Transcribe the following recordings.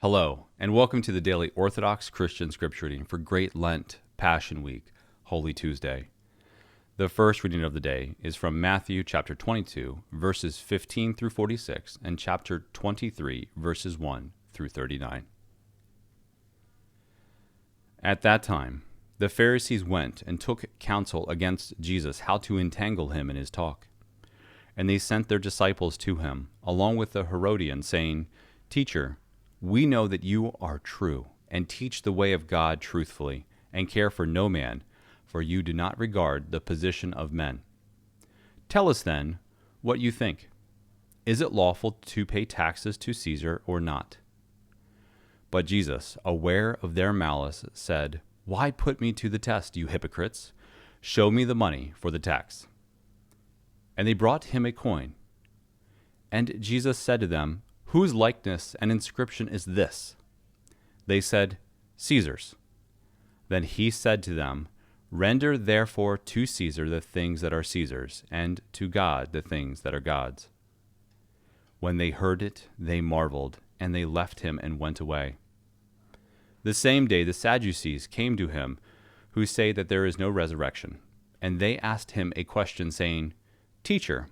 Hello, and welcome to the daily Orthodox Christian scripture reading for Great Lent, Passion Week, Holy Tuesday. The first reading of the day is from Matthew chapter 22, verses 15 through 46, and chapter 23, verses 1 through 39. At that time, the Pharisees went and took counsel against Jesus how to entangle him in his talk. And they sent their disciples to him, along with the Herodians, saying, "Teacher, we know that you are true, and teach the way of God truthfully, and care for no man, for you do not regard the position of men. Tell us then what you think. Is it lawful to pay taxes to Caesar or not?" But Jesus, aware of their malice, said, "Why put me to the test, you hypocrites? Show me the money for the tax." And they brought him a coin. And Jesus said to them, "Whose likeness and inscription is this?" They said, "Caesar's." Then he said to them, "Render therefore to Caesar the things that are Caesar's, and to God the things that are God's." When they heard it, they marveled, and they left him and went away. The same day the Sadducees came to him, who say that there is no resurrection. And they asked him a question, saying, "Teacher,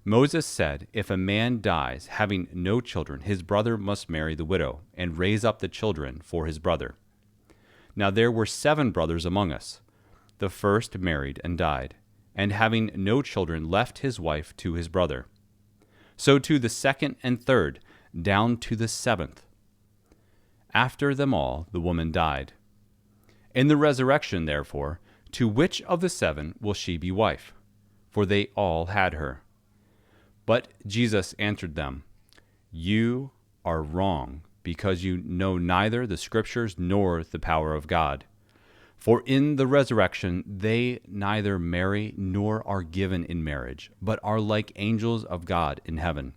Moses said, if a man dies having no children, his brother must marry the widow, and raise up the children for his brother. Now there were 7 brothers among us. The first married and died, and having no children left his wife to his brother. So too the second and third, down to the 7th. After them all the woman died. In the resurrection, therefore, to which of the 7 will she be wife? For they all had her." But Jesus answered them, "You are wrong, because you know neither the Scriptures nor the power of God. For in the resurrection they neither marry nor are given in marriage, but are like angels of God in heaven.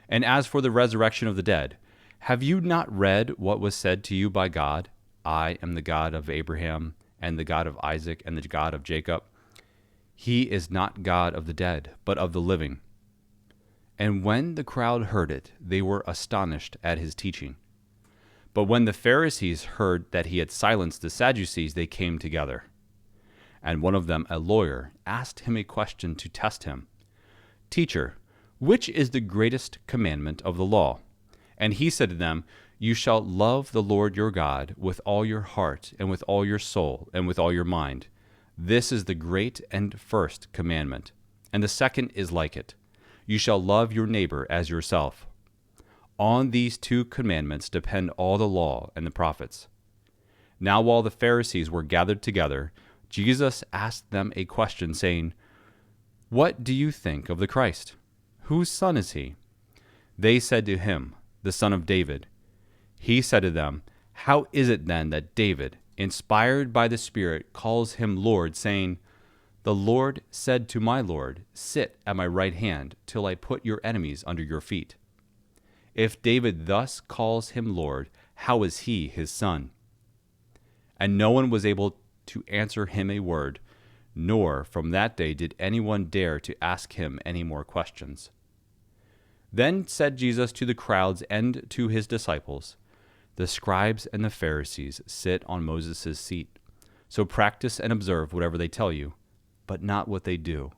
And as for the resurrection of the dead, have you not read what was said to you by God? I am the God of Abraham, and the God of Isaac, and the God of Jacob. He is not God of the dead, but of the living." And when the crowd heard it, they were astonished at his teaching. But when the Pharisees heard that he had silenced the Sadducees, they came together. And one of them, a lawyer, asked him a question to test him. "Teacher, which is the greatest commandment of the law?" And he said to them, "You shall love the Lord your God with all your heart, and with all your soul, and with all your mind. This is the great and first commandment. And the second is like it. You shall love your neighbor as yourself. On these 2 commandments depend all the law and the prophets." Now while the Pharisees were gathered together, Jesus asked them a question, saying, "What do you think of the Christ? Whose son is he?" They said to him, "The son of David." He said to them, "How is it then that David, inspired by the Spirit, calls him Lord, saying, 'The Lord said to my Lord, sit at my right hand till I put your enemies under your feet'? If David thus calls him Lord, how is he his son?" And no one was able to answer him a word, nor from that day did anyone dare to ask him any more questions. Then said Jesus to the crowds and to his disciples, "The scribes and the Pharisees sit on Moses' seat. So practice and observe whatever they tell you, but not what they do.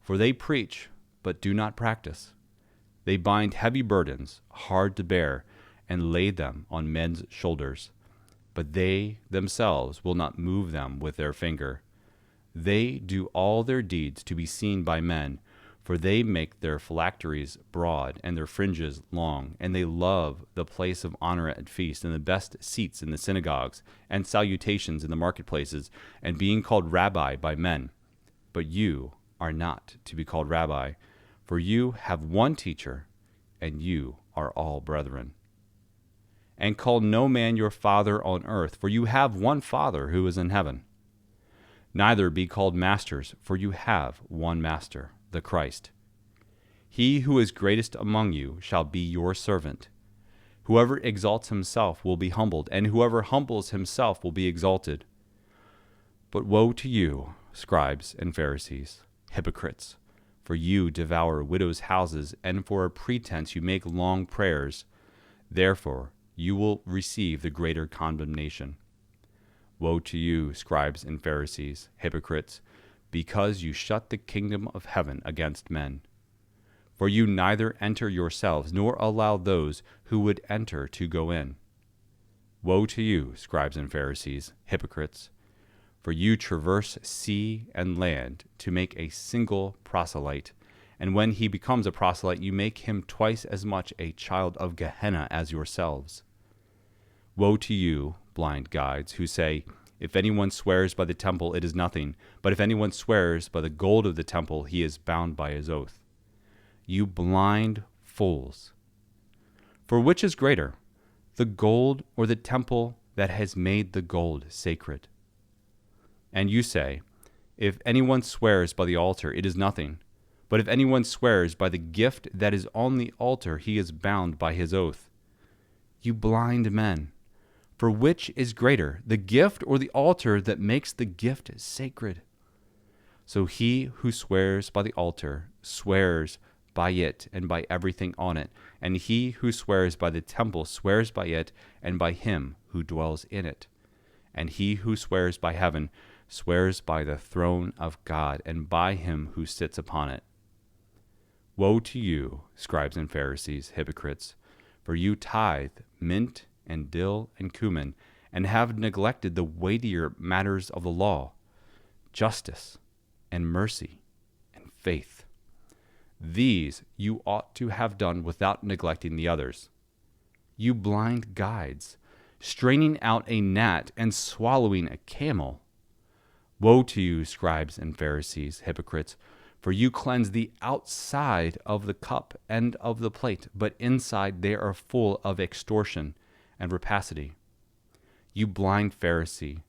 For they preach, but do not practice. They bind heavy burdens, hard to bear, and lay them on men's shoulders. But they themselves will not move them with their finger. They do all their deeds to be seen by men, for they make their phylacteries broad and their fringes long, and they love the place of honor at feasts, and the best seats in the synagogues, and salutations in the marketplaces, and being called rabbi by men. But you are not to be called rabbi, for you have one teacher, and you are all brethren. And call no man your father on earth, for you have one Father who is in heaven. Neither be called masters, for you have one Master, the Christ. He who is greatest among you shall be your servant. Whoever exalts himself will be humbled, and whoever humbles himself will be exalted. But woe to you, scribes and Pharisees, hypocrites! For you devour widows' houses, and for a pretense you make long prayers. Therefore you will receive the greater condemnation. Woe to you, scribes and Pharisees, hypocrites, because you shut the kingdom of heaven against men. For you neither enter yourselves, nor allow those who would enter to go in. Woe to you, scribes and Pharisees, hypocrites, for you traverse sea and land to make a single proselyte, and when he becomes a proselyte, you make him twice as much a child of Gehenna as yourselves. Woe to you, blind guides, who say, if anyone swears by the temple, it is nothing, but if anyone swears by the gold of the temple, he is bound by his oath. You blind fools! For which is greater, the gold or the temple that has made the gold sacred? And you say, if anyone swears by the altar, it is nothing, but if anyone swears by the gift that is on the altar, he is bound by his oath. You blind men! For which is greater, the gift or the altar that makes the gift sacred? So he who swears by the altar swears by it and by everything on it, and he who swears by the temple swears by it and by him who dwells in it. And he who swears by heaven swears by the throne of God and by him who sits upon it. Woe to you, scribes and Pharisees, hypocrites, for you tithe mint and dill and cumin, and have neglected the weightier matters of the law, justice and mercy and faith. These you ought to have done without neglecting the others. You blind guides, straining out a gnat and swallowing a camel. Woe to you, scribes and Pharisees, hypocrites, for you cleanse the outside of the cup and of the plate, but inside they are full of extortion and rapacity. You blind Pharisee,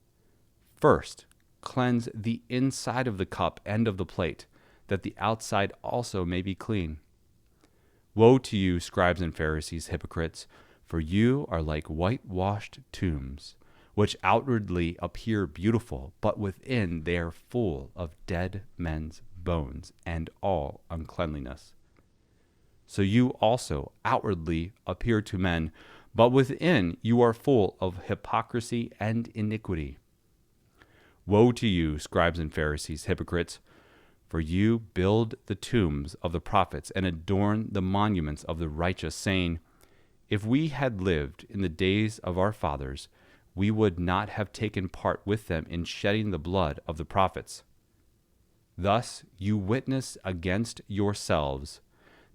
first cleanse the inside of the cup and of the plate, that the outside also may be clean. Woe to you, scribes and Pharisees, hypocrites, for you are like whitewashed tombs, which outwardly appear beautiful, but within they are full of dead men's bones and all uncleanliness. So you also outwardly appear to men, but within you are full of hypocrisy and iniquity. Woe to you, scribes and Pharisees, hypocrites, for you build the tombs of the prophets and adorn the monuments of the righteous, saying, if we had lived in the days of our fathers, we would not have taken part with them in shedding the blood of the prophets. Thus you witness against yourselves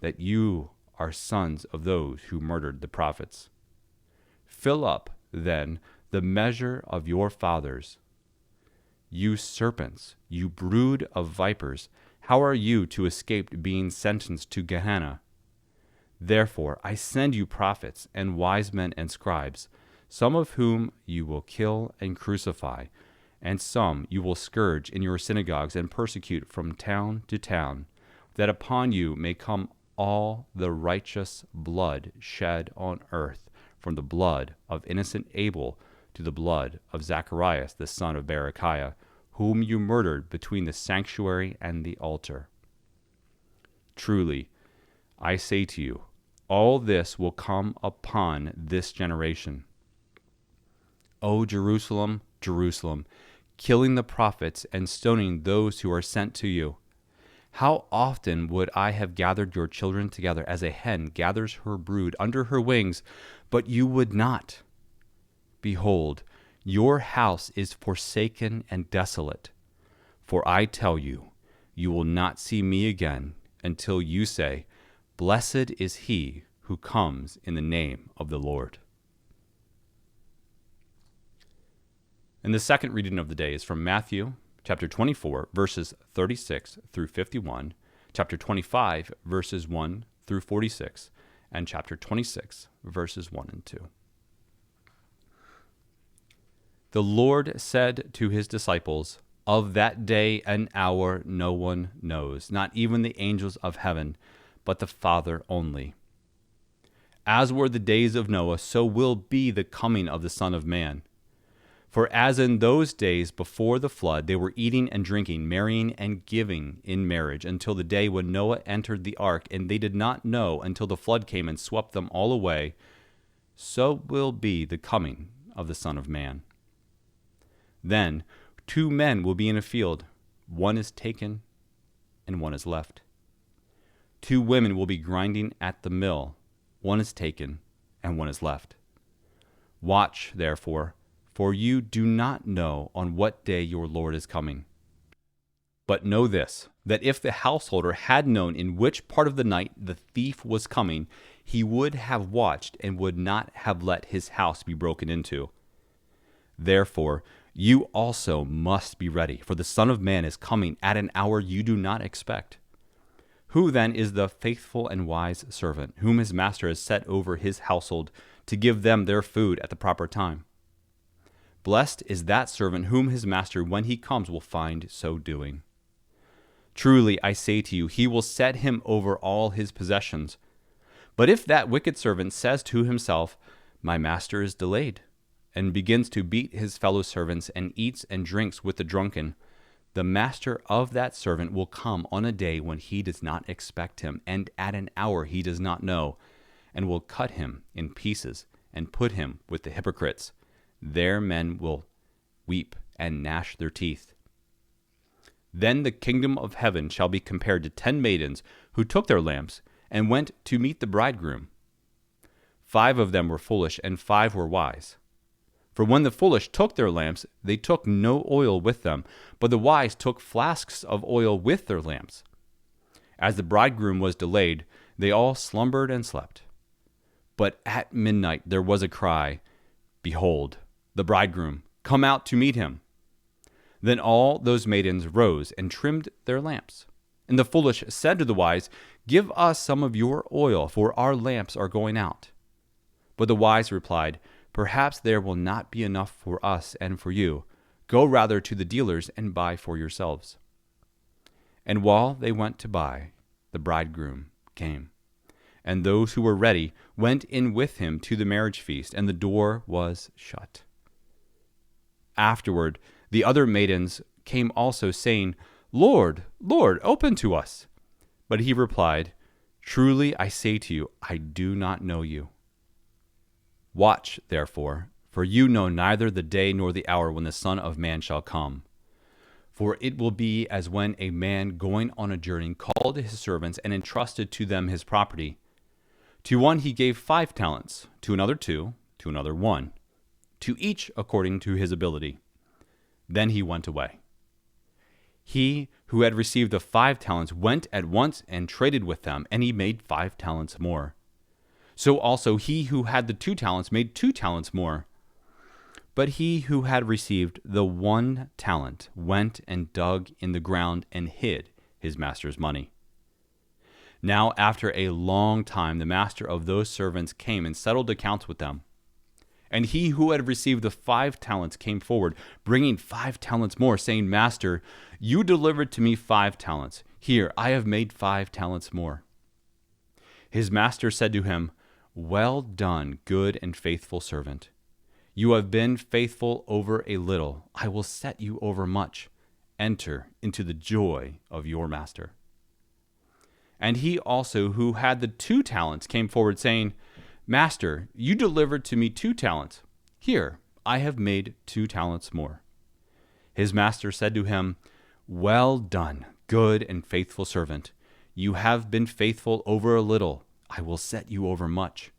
that you are sons of those who murdered the prophets. Fill up, then, the measure of your fathers. You serpents, you brood of vipers, how are you to escape being sentenced to Gehenna? Therefore I send you prophets and wise men and scribes, some of whom you will kill and crucify, and some you will scourge in your synagogues and persecute from town to town, that upon you may come all the righteous blood shed on earth, from the blood of innocent Abel to the blood of Zacharias the son of Berechiah, whom you murdered between the sanctuary and the altar. Truly, I say to you, all this will come upon this generation. O Jerusalem, Jerusalem, killing the prophets and stoning those who are sent to you. How often would I have gathered your children together as a hen gathers her brood under her wings, but you would not. Behold, your house is forsaken and desolate. For I tell you, you will not see me again until you say, blessed is he who comes in the name of the Lord. And the second reading of the day is from Matthew chapter 24, verses 36 through 51, chapter 25, verses 1 through 46, and chapter 26, verses 1 and 2. The Lord said to his disciples, of that day and hour no one knows, not even the angels of heaven, but the Father only. As were the days of Noah, so will be the coming of the Son of Man. For as in those days before the flood, they were eating and drinking, marrying and giving in marriage, until the day when Noah entered the ark, and they did not know until the flood came and swept them all away. so will be the coming of the Son of Man. Then 2 men will be in a field, one is taken and one is left. 2 women will be grinding at the mill, one is taken and one is left. Watch, therefore, for you do not know on what day your Lord is coming. But know this, that if the householder had known in which part of the night the thief was coming, he would have watched and would not have let his house be broken into. Therefore, you also must be ready, for the Son of Man is coming at an hour you do not expect. Who then is the faithful and wise servant, whom his master has set over his household to give them their food at the proper time? Blessed is that servant whom his master, when he comes, will find so doing. Truly, I say to you, he will set him over all his possessions. But if that wicked servant says to himself, My master is delayed, and begins to beat his fellow servants and eats and drinks with the drunken, the master of that servant will come on a day when he does not expect him, and at an hour he does not know, and will cut him in pieces and put him with the hypocrites. There men will weep and gnash their teeth. Then the kingdom of heaven shall be compared to 10 maidens who took their lamps and went to meet the bridegroom. 5 of them were foolish, and 5 were wise. For when the foolish took their lamps, they took no oil with them, but the wise took flasks of oil with their lamps. As the bridegroom was delayed, they all slumbered and slept. But at midnight there was a cry, Behold, the bridegroom, come out to meet him. Then all those maidens rose and trimmed their lamps. And the foolish said to the wise, Give us some of your oil, for our lamps are going out. But the wise replied, Perhaps there will not be enough for us and for you. Go rather to the dealers and buy for yourselves. And while they went to buy, the bridegroom came. And those who were ready went in with him to the marriage feast, and the door was shut. Afterward, the other maidens came also, saying, Lord, Lord, open to us. But he replied, Truly I say to you, I do not know you. Watch, therefore, for you know neither the day nor the hour when the Son of Man shall come. For it will be as when a man going on a journey called his servants and entrusted to them his property. To one he gave 5 talents, to another 2, to another 1, to each according to his ability. Then he went away. He who had received the 5 talents went at once and traded with them, and he made 5 talents more. So also he who had the 2 talents made 2 talents more. But he who had received the 1 talent went and dug in the ground and hid his master's money. Now after a long time the master of those servants came and settled accounts with them. And he who had received the 5 talents came forward, bringing 5 talents more, saying, Master, you delivered to me 5 talents. Here, I have made 5 talents more. His master said to him, Well done, good and faithful servant. You have been faithful over a little. I will set you over much. Enter into the joy of your master. And he also who had the 2 talents came forward, saying, Master, you delivered to me 2 talents. Here, I have made 2 talents more. His master said to him, Well done, good and faithful servant. You have been faithful over a little. I will set you over much.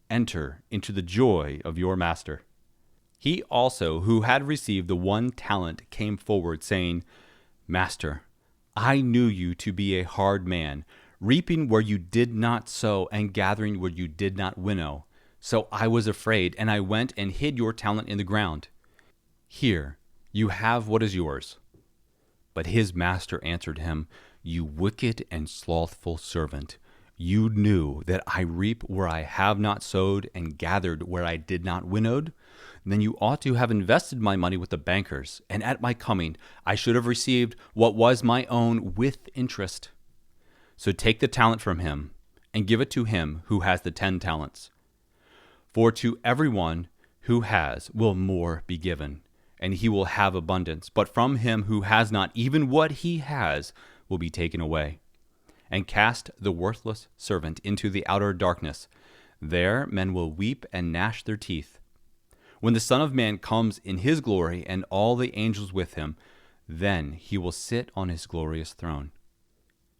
Enter into the joy of your master. He also who had received the 1 talent came forward, saying, Master, I knew you to be a hard man, reaping where you did not sow and gathering where you did not winnow. So I was afraid, and I went and hid your talent in the ground. Here, you have what is yours. But his master answered him, You wicked and slothful servant, you knew that I reap where I have not sowed and gathered where I did not winnow. Then you ought to have invested my money with the bankers, and at my coming I should have received what was my own with interest. So take the talent from him, and give it to him who has the 10 talents. For to everyone who has will more be given, and he will have abundance. But from him who has not, even what he has will be taken away. And cast the worthless servant into the outer darkness. There men will weep and gnash their teeth. When the Son of Man comes in his glory and all the angels with him, then he will sit on his glorious throne.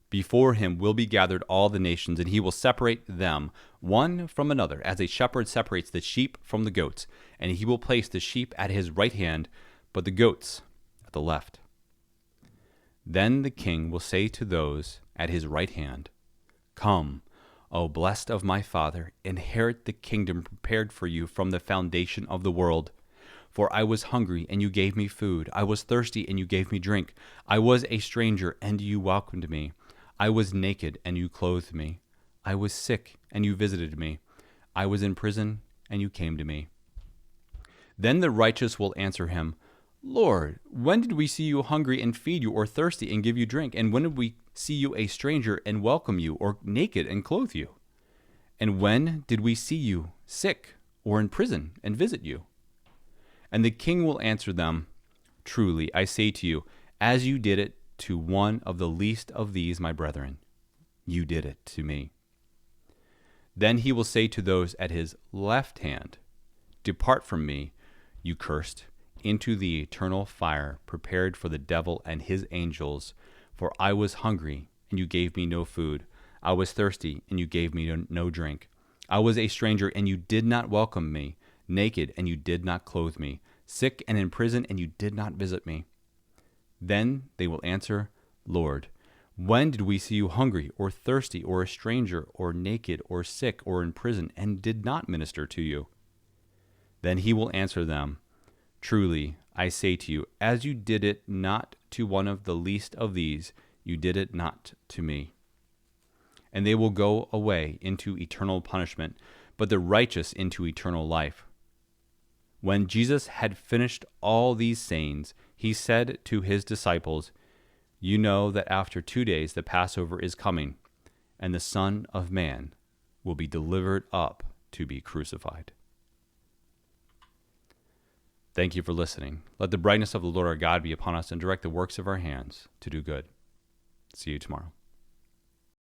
Before him will be gathered all the nations, and he will separate them one from another, as a shepherd separates the sheep from the goats. And he will place the sheep at his right hand, but the goats at the left. Then the king will say to those at his right hand, Come, O blessed of my Father, inherit the kingdom prepared for you from the foundation of the world. For I was hungry, and you gave me food. I was thirsty, and you gave me drink. I was a stranger, and you welcomed me. I was naked, and you clothed me. I was sick, and you visited me. I was in prison, and you came to me. Then the righteous will answer him, Lord, when did we see you hungry and feed you, or thirsty and give you drink? And when did we see you a stranger and welcome you, or naked and clothe you? And when did we see you sick or in prison and visit you? And the king will answer them, Truly, I say to you, as you did it to one of the least of these, my brethren, you did it to me. Then he will say to those at his left hand, Depart from me, you cursed, into the eternal fire prepared for the devil and his angels. For I was hungry, and you gave me no food. I was thirsty, and you gave me no drink. I was a stranger, and you did not welcome me. Naked, and you did not clothe me. Sick and in prison, and you did not visit me. Then they will answer, Lord, when did we see you hungry, or thirsty, or a stranger, or naked, or sick, or in prison, and did not minister to you? Then he will answer them, Truly, I say to you, as you did it not to one of the least of these, you did it not to me. And they will go away into eternal punishment, but the righteous into eternal life. When Jesus had finished all these sayings, he said to his disciples, You know that after 2 days the Passover is coming, and the Son of Man will be delivered up to be crucified. Thank you for listening. Let the brightness of the Lord our God be upon us and direct the works of our hands to do good. See you tomorrow.